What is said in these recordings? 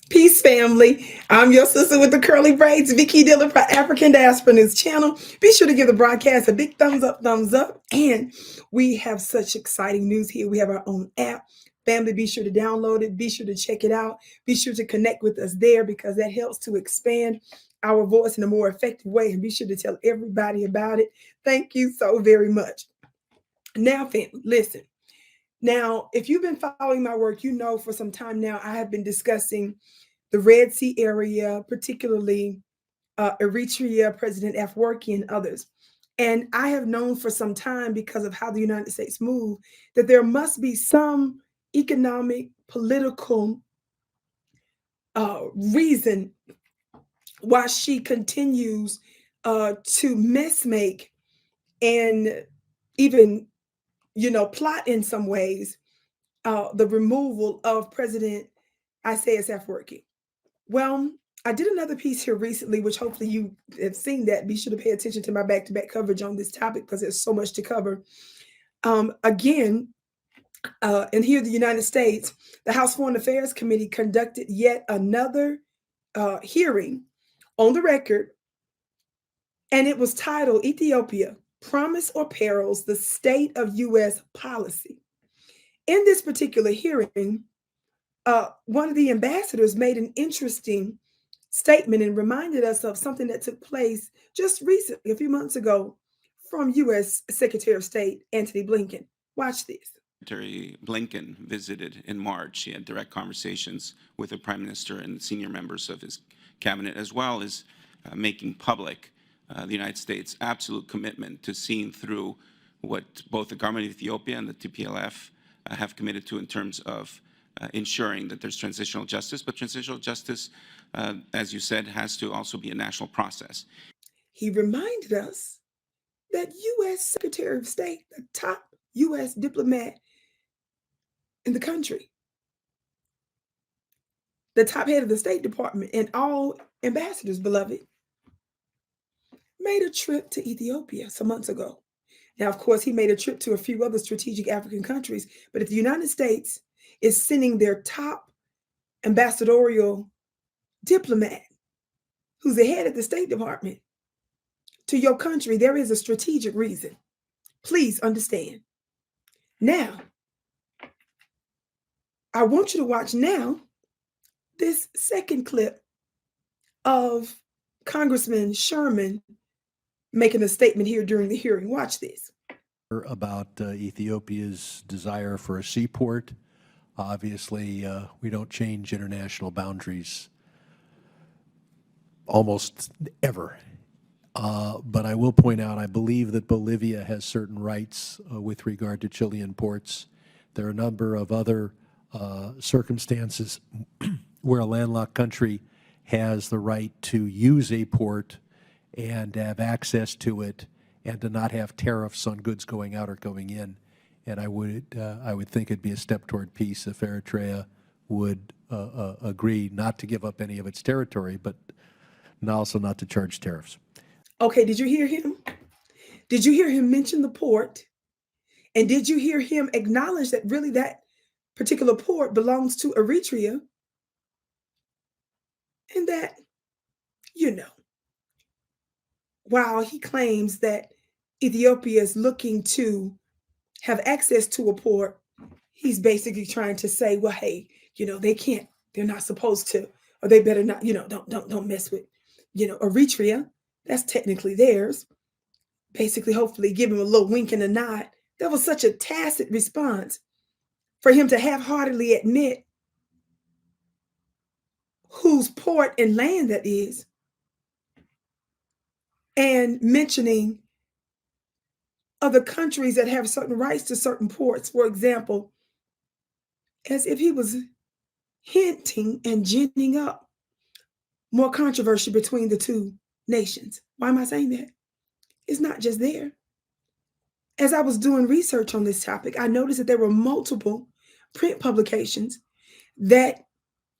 Peace, family. I'm your sister with the curly braids, Vicky Diller for African Diaspora News Channel. Be sure to give the broadcast a big thumbs up. And we have such exciting news here. We have our own app. Family, be sure to download it. Be sure to check it out. Be sure to connect with us there because that helps to expand our voice in a more effective way. And be sure to tell everybody about it. Thank you so very much. Now, family, listen. Now, if you've been following my work, you know for some time now I have been discussing the Red Sea area, particularly Eritrea, President Afwerki, and others. And I have known for some time, because of how the United States move, that there must be some economic, political reason why she continues to messmake and even plot in some ways the removal of President Isaias Afwerki. Well, I did another piece here recently, which hopefully you have seen that. Be sure to pay attention to my back-to-back coverage on this topic because there's so much to cover. And here in the United States, the House Foreign Affairs Committee conducted yet another hearing on the record, and it was titled Ethiopia, Promise or Perils, the State of U.S. Policy. In this particular hearing, one of the ambassadors made an interesting statement and reminded us of something that took place just recently, a few months ago, from U.S. Secretary of State Antony Blinken. Watch this. Secretary Blinken visited in March. He had direct conversations with the Prime Minister and senior members of his cabinet, as well as making public the United States' absolute commitment to seeing through what both the government of Ethiopia and the TPLF have committed to in terms of ensuring that there's transitional justice. But transitional justice, as you said, has to also be a national process. He reminded us that U.S. Secretary of State, the top U.S. diplomat in the country, the top head of the State Department, and all ambassadors, beloved, made a trip to Ethiopia some months ago. Now, of course, he made a trip to a few other strategic African countries, but if the United States is sending their top ambassadorial diplomat, who's the head of the State Department, to your country, there is a strategic reason. Please understand. Now, I want you to watch now this second clip of Congressman Sherman making a statement here during the hearing. Watch this. About Ethiopia's desire for a seaport. Obviously, we don't change international boundaries almost ever. But I will point out, I believe that Bolivia has certain rights with regard to Chilean ports. There are a number of other circumstances where a landlocked country has the right to use a port and have access to it and to not have tariffs on goods going out or going in. And I would think it'd be a step toward peace if Eritrea would agree not to give up any of its territory, but also not to charge tariffs. Okay, did you hear him? Did you hear him mention the port? And did you hear him acknowledge that really that particular port belongs to Eritrea? And that, while he claims that Ethiopia is looking to have access to a port, he's basically trying to say, well, hey, they can't, they're not supposed to, or they better not, don't mess with, Eritrea. That's technically theirs. Basically, hopefully give him a little wink and a nod. That was such a tacit response for him to half-heartedly admit whose port and land that is, and mentioning other countries that have certain rights to certain ports, for example, as if he was hinting and ginning up more controversy between the two nations. Why am I saying that? It's not just there. As I was doing research on this topic, I noticed that there were multiple print publications that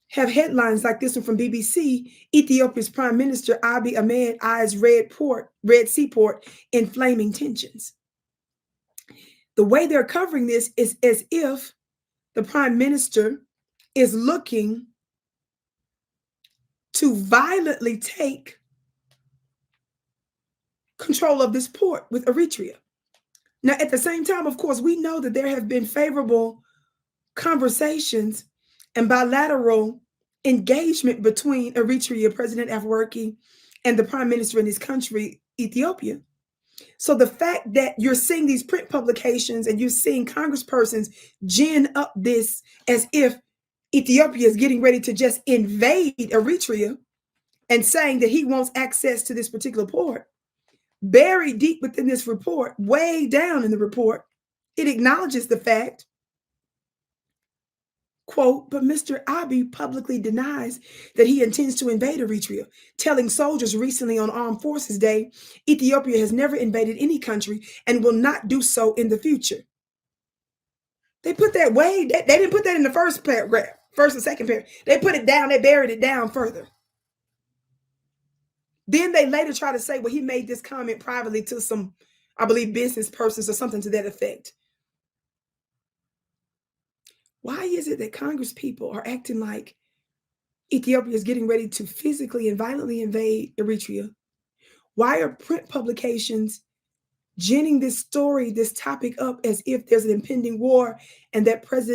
have headlines like this one from BBC: Ethiopia's Prime Minister Abiy Ahmed eyes Red Sea port in flaming tensions. The way they're covering this is as if the Prime Minister is looking to violently take control of this port with Eritrea. Now, at the same time, of course, we know that there have been favorable conversations and bilateral engagement between Eritrea, President Afwerki, and the prime minister in his country, Ethiopia. So the fact that you're seeing these print publications and you're seeing congresspersons gin up this as if Ethiopia is getting ready to just invade Eritrea and saying that he wants access to this particular port, buried deep within this report, way down in the report, it acknowledges the fact, quote, but Mr. Abiy publicly denies that he intends to invade Eritrea, telling soldiers recently on Armed Forces Day, Ethiopia has never invaded any country and will not do so in the future. They put that way, they didn't put that in the first paragraph, first and second paragraph. They put it down, they buried it down further. Then they later try to say, well, he made this comment privately to some, I believe, business persons or something to that effect. Why is it that Congress people are acting like Ethiopia is getting ready to physically and violently invade Eritrea? Why are print publications ginning this story, this topic up as if there's an impending war and that Prime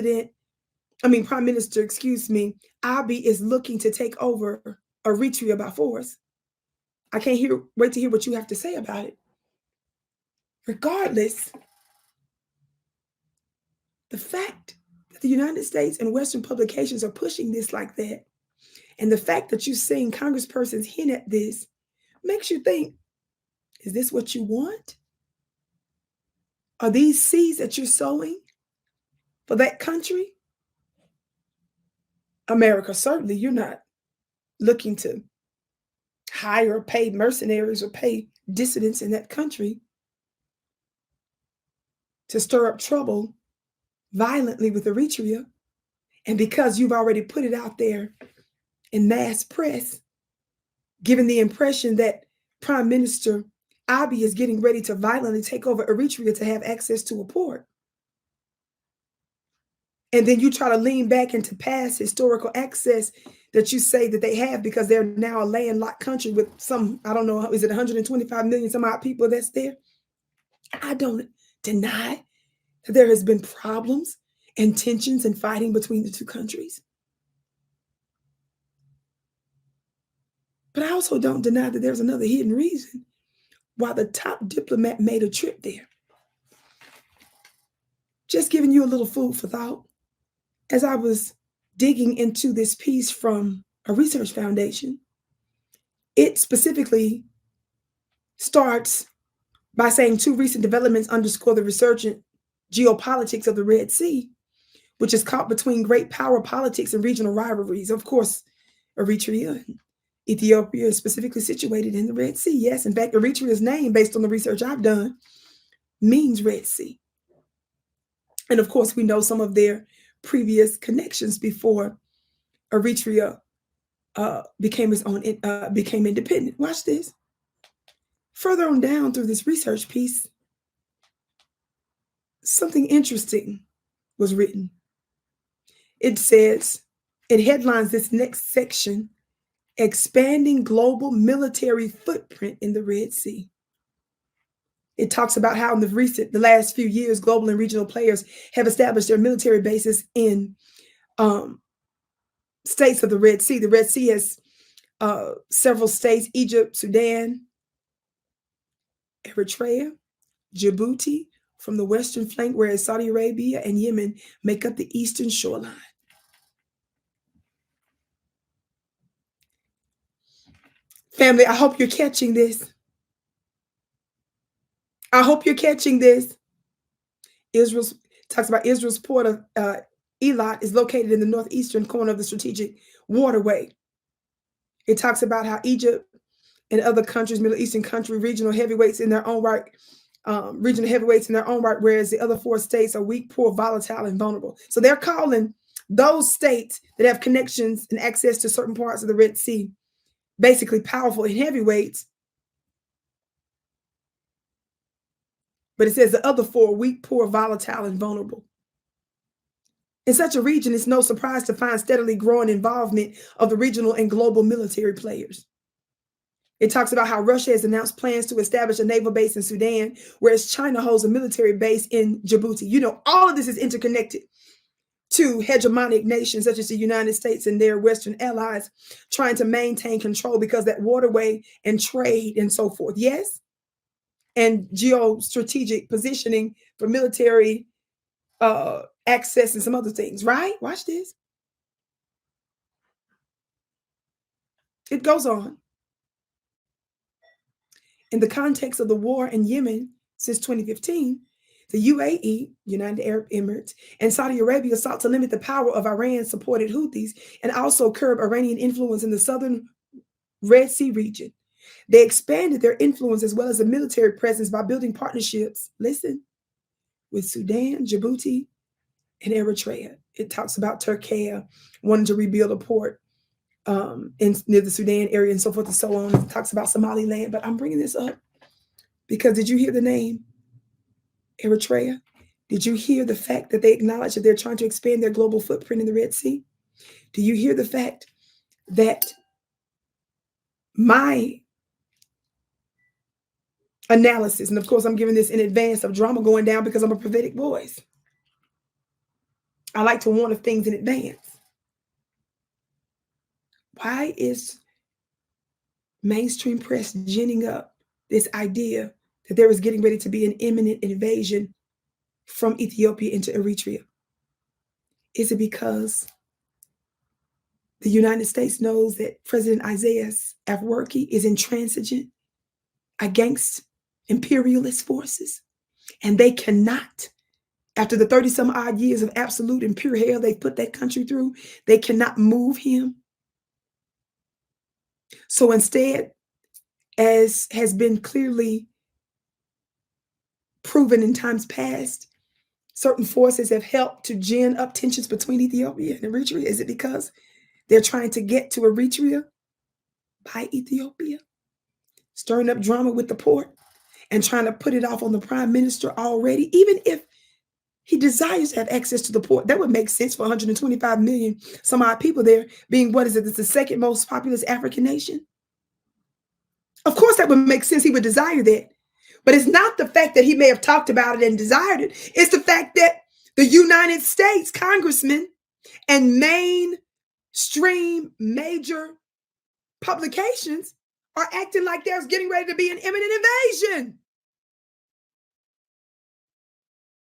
Minister, Abiy is looking to take over Eritrea by force? I can't wait to hear what you have to say about it. Regardless, the fact that the United States and Western publications are pushing this like that, and the fact that you're seeing congresspersons hint at this, makes you think, is this what you want? Are these seeds that you're sowing for that country? America, certainly you're not looking to hire or pay mercenaries or pay dissidents in that country to stir up trouble violently with Eritrea. And because you've already put it out there in mass press, giving the impression that Prime Minister Abiy is getting ready to violently take over Eritrea to have access to a port. And then you try to lean back into past historical access that you say that they have because they're now a landlocked country with some, I don't know, is it 125 million some odd people that's there? I don't deny that there has been problems and tensions and fighting between the two countries. But I also don't deny that there's another hidden reason why the top diplomat made a trip there. Just giving you a little food for thought. As I was digging into this piece from a research foundation, it specifically starts by saying two recent developments underscore the resurgent geopolitics of the Red Sea, which is caught between great power politics and regional rivalries. Of course, Eritrea and Ethiopia is specifically situated in the Red Sea. Yes, in fact, Eritrea's name, based on the research I've done, means Red Sea. And of course, we know some of their previous connections before Eritrea became independent. Watch this. Further on down through this research piece, something interesting was written. It says, it headlines this next section, expanding global military footprint in the Red Sea. It talks about how in the last few years, global and regional players have established their military bases in states of the Red Sea. The Red Sea has several states: Egypt, Sudan, Eritrea, Djibouti from the western flank, whereas Saudi Arabia and Yemen make up the eastern shoreline. Family, I hope you're catching this. I hope you're catching this. Talks about Israel's port of Eilat is located in the northeastern corner of the strategic waterway. It talks about how Egypt and other countries, Middle Eastern country, regional heavyweights in their own right, whereas the other four states are weak, poor, volatile, and vulnerable. So they're calling those states that have connections and access to certain parts of the Red Sea basically powerful and heavyweights. But it says the other four, weak, poor, volatile, and vulnerable. In such a region, it's no surprise to find steadily growing involvement of the regional and global military players. It talks about how Russia has announced plans to establish a naval base in Sudan, whereas China holds a military base in Djibouti. You know, all of this is interconnected to hegemonic nations such as the United States and their Western allies trying to maintain control because that waterway and trade and so forth. Yes? And geostrategic positioning for military access and some other things, right? Watch this. It goes on. In the context of the war in Yemen since 2015, the UAE, United Arab Emirates, and Saudi Arabia sought to limit the power of Iran-supported Houthis and also curb Iranian influence in the southern Red Sea region. They expanded their influence as well as a military presence by building partnerships, listen, with Sudan, Djibouti, and Eritrea. It talks about Turkey wanting to rebuild a port near the Sudan area and so forth and so on. It talks about Somaliland, but I'm bringing this up because did you hear the name Eritrea? Did you hear the fact that they acknowledge that they're trying to expand their global footprint in the Red Sea? Do you hear the fact that my analysis, and of course I'm giving this in advance of drama going down because I'm a prophetic voice. I like to warn of things in advance. Why is mainstream press ginning up this idea that there is getting ready to be an imminent invasion from Ethiopia into Eritrea? Is it because the United States knows that President Isaias Afwerki is intransigent against imperialist forces, and they cannot, after the 30-some odd years of absolute and pure hell they've put that country through, they cannot move him? So instead, as has been clearly proven in times past, certain forces have helped to gin up tensions between Ethiopia and Eritrea. Is it because they're trying to get to Eritrea by Ethiopia, stirring up drama with the port and trying to put it off on the prime minister already? Even if he desires to have access to the port, that would make sense for 125 million some odd people there, being, what is it, it's the second most populous African nation. Of course, that would make sense. He would desire that. But it's not the fact that he may have talked about it and desired it. It's the fact that the United States congressmen and mainstream major publications are acting like there's getting ready to be an imminent invasion.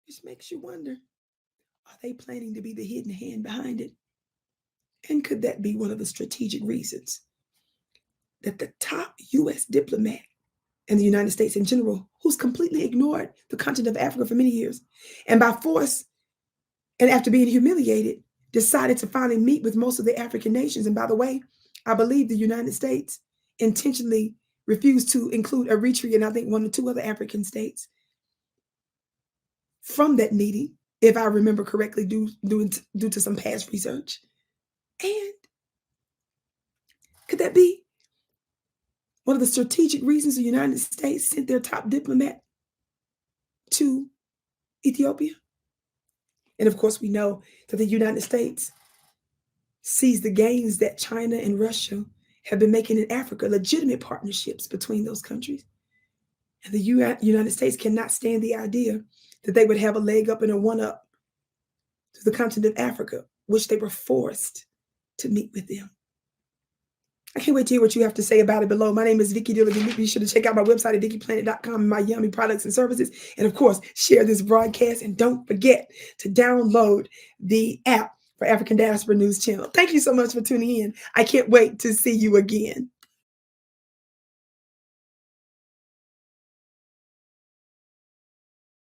Which makes you wonder, are they planning to be the hidden hand behind it? And could that be one of the strategic reasons that the top U.S. diplomat and the United States in general, who's completely ignored the continent of Africa for many years, and by force and after being humiliated, decided to finally meet with most of the African nations? And by the way, I believe the United States intentionally refused to include Eritrea and I think 1 or 2 other African states from that meeting, if I remember correctly, due to some past research. And could that be one of the strategic reasons the United States sent their top diplomat to Ethiopia? And of course, we know that the United States sees the gains that China and Russia have been making in Africa, legitimate partnerships between those countries. And the United States cannot stand the idea that they would have a leg up and a one-up to the continent of Africa, which they were forced to meet with them. I can't wait to hear what you have to say about it below. My name is Vicky Diller. Be sure to check out my website at VickyPlanet.com and my yummy products and services. And of course, share this broadcast. And don't forget to download the app for African Diaspora News Channel. Thank you so much for tuning in. I can't wait to see you again.